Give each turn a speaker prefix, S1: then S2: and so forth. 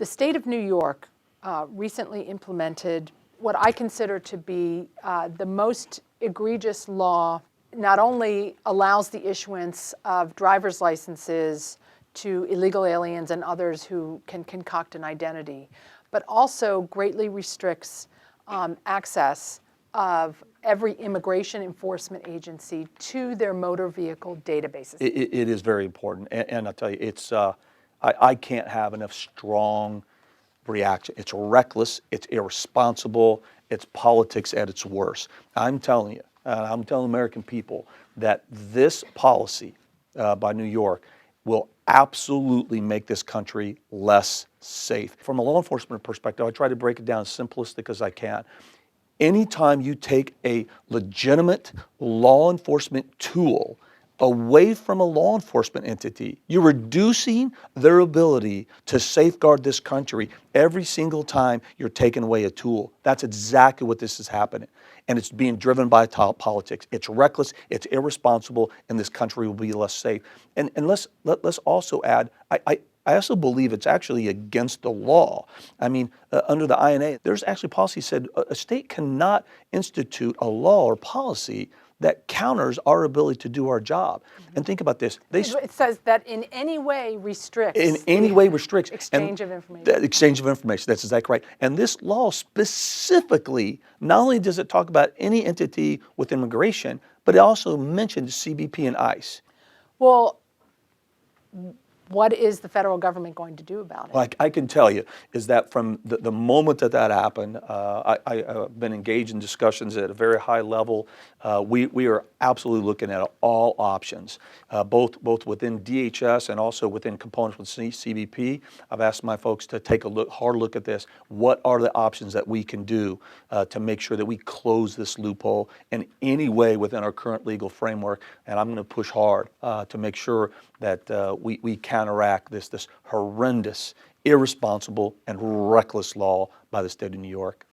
S1: The state of New York recently implemented what I consider to be the most egregious law. Not only allows the issuance of driver's licenses to illegal aliens and others who can concoct an identity, but also greatly restricts access of every immigration enforcement agency to their motor vehicle databases.
S2: It is very important, and I'll tell you, it's I can't have enough strong reaction. It's reckless, it's irresponsible, it's politics at its worst. I'm telling you, I'm telling American people that this policy by New York will absolutely make this country less safe. From a law enforcement perspective, I try to break it down as simplistic as I can. Anytime you take a legitimate law enforcement tool away from a law enforcement entity, you're reducing their ability to safeguard this country every single time you're taking away a tool. That's exactly what this is happening. And it's being driven by politics. It's reckless, it's irresponsible, and this country will be less safe. And let's also add, I also believe it's actually against the law. I mean, under the INA, there's actually policy said a state cannot institute a law or policy that counters our ability to do our job. Mm-hmm. And think about this.
S1: It says that in any way restricts. Exchange of information.
S2: The exchange of information, that's exactly right. And this law specifically, not only does it talk about any entity with immigration, but it also mentions CBP and ICE.
S1: Well, what is the federal government going to do about it?
S2: Well, I can tell you is that from the moment that happened, I've been engaged in discussions at a very high level. We are absolutely looking at all options, both within DHS and also within components with CBP. I've asked my folks to take a hard look at this. What are the options that we can do to make sure that we close this loophole in any way within our current legal framework? And I'm going to push hard to make sure that we counteract this horrendous, irresponsible, and reckless law by the state of New York.